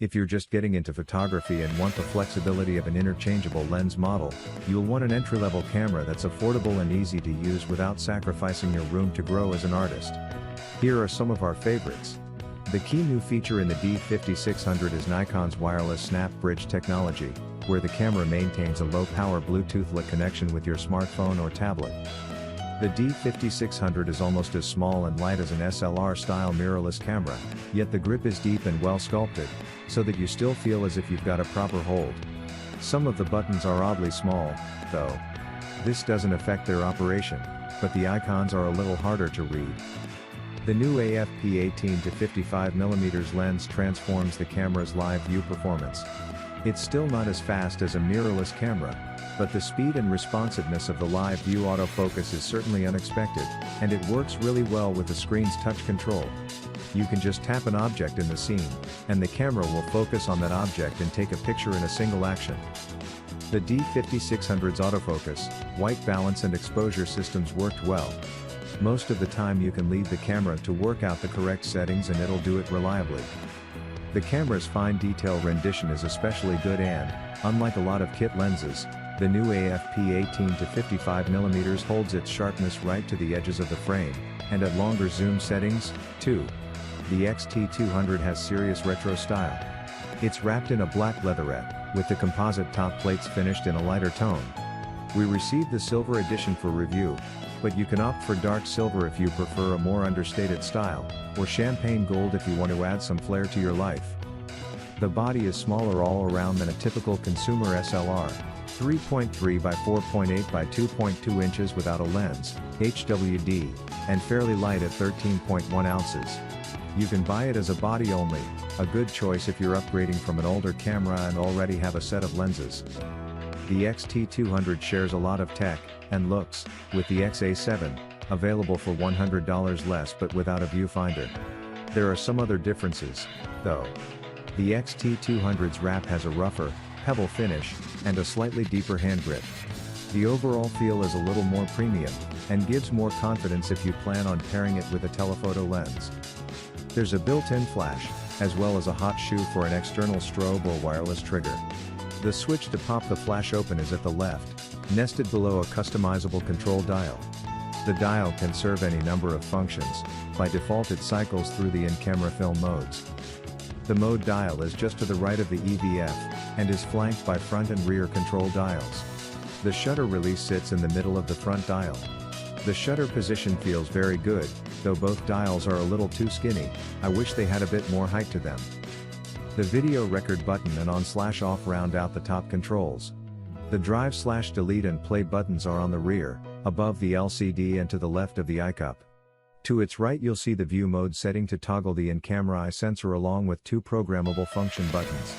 If you're just getting into photography and want the flexibility of an interchangeable lens model, you'll want an entry-level camera that's affordable and easy to use without sacrificing your room to grow as an artist. Here are some of our favorites. The key new feature in the D5600 is Nikon's wireless snap bridge technology, where the camera maintains a low-power Bluetooth-like connection with your smartphone or tablet. The D5600 is almost as small and light as an SLR-style mirrorless camera, yet the grip is deep and well sculpted, so that you still feel as if you've got a proper hold. Some of the buttons are oddly small, though. This doesn't affect their operation, but the icons are a little harder to read. The new AFP 18 to 55mm lens transforms the camera's live view performance. It's still not as fast as a mirrorless camera, but the speed and responsiveness of the live view autofocus is certainly unexpected, and it works really well with the screen's touch control. You can just tap an object in the scene, and the camera will focus on that object and take a picture in a single action. The D5600's autofocus, white balance and exposure systems worked well. Most of the time you can leave the camera to work out the correct settings and it'll do it reliably. The camera's fine detail rendition is especially good and, unlike a lot of kit lenses, the new AFP 18 to 55mm holds its sharpness right to the edges of the frame, and at longer zoom settings, too. The XT200 has serious retro style. It's wrapped in a black leatherette, with the composite top plates finished in a lighter tone. We received the silver edition for review, but you can opt for dark silver if you prefer a more understated style, or champagne gold if you want to add some flair to your life. The body is smaller all around than a typical consumer SLR, 3.3 by 4.8 by 2.2 inches without a lens, HWD, and fairly light at 13.1 ounces. You can buy it as a body only, a good choice if you're upgrading from an older camera and already have a set of lenses. The XT200 shares a lot of tech and looks with the XA7, available for $100 less but without a viewfinder. There are some other differences, though. The XT200's wrap has a rougher, pebble finish, and a slightly deeper hand grip. The overall feel is a little more premium, and gives more confidence if you plan on pairing it with a telephoto lens. There's a built-in flash, as well as a hot shoe for an external strobe or wireless trigger. The switch to pop the flash open is at the left, nested below a customizable control dial. The dial can serve any number of functions. By default it cycles through the in-camera film modes. The mode dial is just to the right of the EVF, and is flanked by front and rear control dials. The shutter release sits in the middle of the front dial. The shutter position feels very good, though both dials are a little too skinny. I wish they had a bit more height to them. The video record button and on/off round out the top controls. The drive/delete and play buttons are on the rear, above the LCD and to the left of the iCup. To its right you'll see the view mode setting to toggle the in-camera eye sensor along with two programmable function buttons.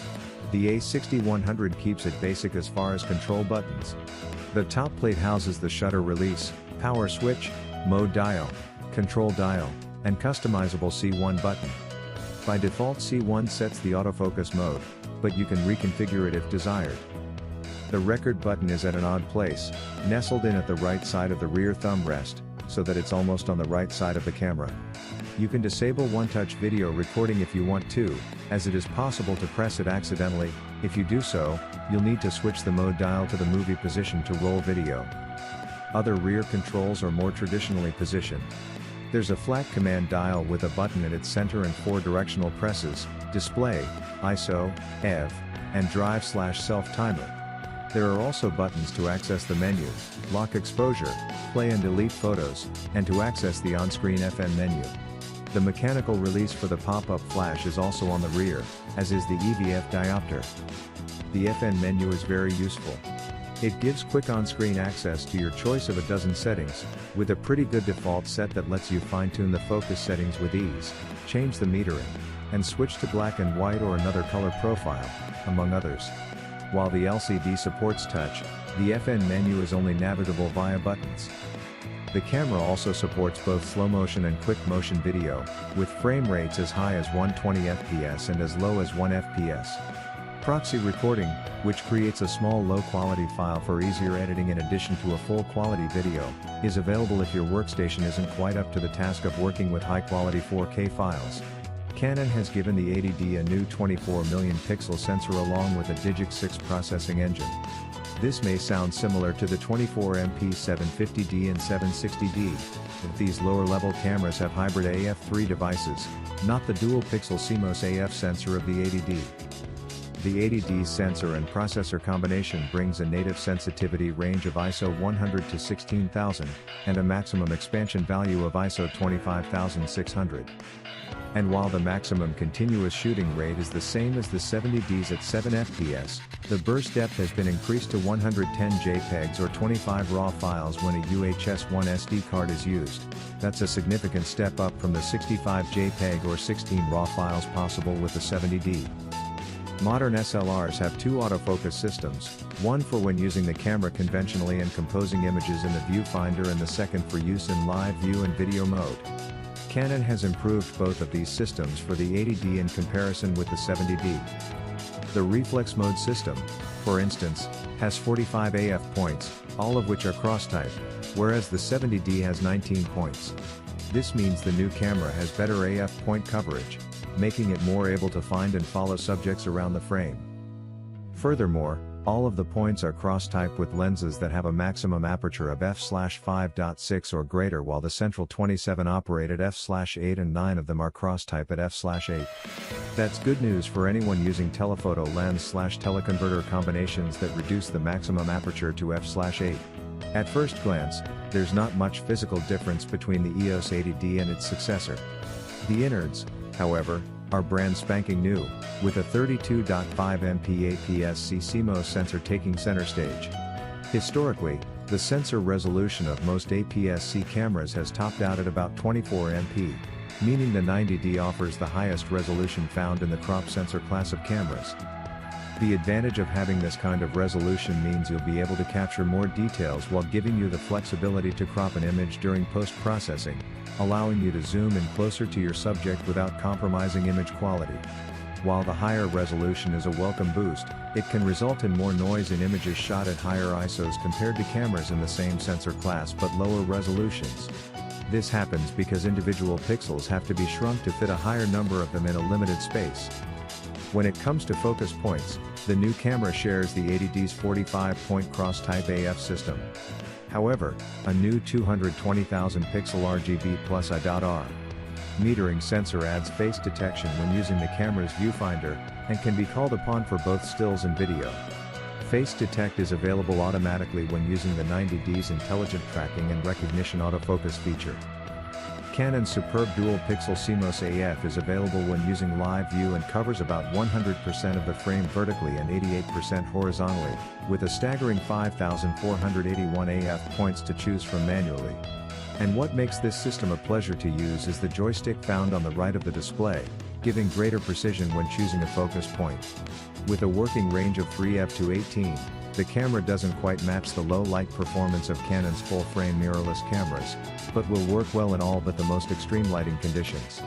The A6100 keeps it basic as far as control buttons. The top plate houses the shutter release, power switch, mode dial, control dial, and customizable C1 button. By default C1 sets the autofocus mode, but you can reconfigure it if desired. The record button is at an odd place, nestled in at the right side of the rear thumb rest, so that it's almost on the right side of the camera. You can disable one-touch video recording if you want to, as it is possible to press it accidentally. If you do so, you'll need to switch the mode dial to the movie position to roll video. Other rear controls are more traditionally positioned. There's a flat command dial with a button at its center and 4 directional presses, display, ISO, EV, and drive/self timer. There are also buttons to access the menu, lock exposure, play and delete photos, and to access the on-screen FN menu. The mechanical release for the pop-up flash is also on the rear, as is the EVF diopter. The FN menu is very useful. It gives quick on-screen access to your choice of a dozen settings, with a pretty good default set that lets you fine-tune the focus settings with ease, change the metering, and switch to black and white or another color profile, among others. While the LCD supports touch, the FN menu is only navigable via buttons. The camera also supports both slow motion and quick motion video, with frame rates as high as 120 FPS and as low as 1 FPS. Proxy recording, which creates a small low-quality file for easier editing in addition to a full-quality video, is available if your workstation isn't quite up to the task of working with high-quality 4K files. Canon has given the 80D a new 24 million pixel sensor along with a Digic 6 processing engine. This may sound similar to the 24MP 750D and 760D, but these lower-level cameras have hybrid AF3 devices, not the dual-pixel CMOS AF sensor of the 80D. The 80D's sensor and processor combination brings a native sensitivity range of ISO 100 to 16,000, and a maximum expansion value of ISO 25,600. And while the maximum continuous shooting rate is the same as the 70Ds at 7 fps, the burst depth has been increased to 110 JPEGs or 25 RAW files when a UHS-1 SD card is used. That's a significant step up from the 65 JPEG or 16 RAW files possible with the 70D. Modern SLRs have two autofocus systems, one for when using the camera conventionally and composing images in the viewfinder and the second for use in live view and video mode. Canon has improved both of these systems for the 80D in comparison with the 70D. The reflex mode system, for instance, has 45 AF points, all of which are cross-type, whereas the 70D has 19 points. This means the new camera has better AF point coverage, making it more able to find and follow subjects around the frame. Furthermore, all of the points are cross-type with lenses that have a maximum aperture of f/5.6 or greater, while the central 27 operate at f/8 and 9 of them are cross-type at f/8. That's good news for anyone using telephoto lens/teleconverter combinations that reduce the maximum aperture to f/8. At first glance, there's not much physical difference between the EOS 80D and its successor. The innards, however, are brand spanking new, with a 32.5MP APS-C CMOS sensor taking center stage. Historically, the sensor resolution of most APS-C cameras has topped out at about 24MP, meaning the 90D offers the highest resolution found in the crop sensor class of cameras. The advantage of having this kind of resolution means you'll be able to capture more details while giving you the flexibility to crop an image during post-processing, allowing you to zoom in closer to your subject without compromising image quality. While the higher resolution is a welcome boost, it can result in more noise in images shot at higher ISOs compared to cameras in the same sensor class but lower resolutions. This happens because individual pixels have to be shrunk to fit a higher number of them in a limited space. When it comes to focus points, the new camera shares the 80D's 45-point cross-type AF system. However, a new 220,000 pixel RGB plus I.R. metering sensor adds face detection when using the camera's viewfinder, and can be called upon for both stills and video. Face Detect is available automatically when using the 90D's intelligent tracking and recognition autofocus feature. Canon's superb dual-pixel CMOS AF is available when using live view and covers about 100% of the frame vertically and 88% horizontally, with a staggering 5,481 AF points to choose from manually. And what makes this system a pleasure to use is the joystick found on the right of the display, giving greater precision when choosing a focus point. With a working range of 3f to 18, the camera doesn't quite match the low light performance of Canon's full-frame mirrorless cameras, but will work well in all but the most extreme lighting conditions.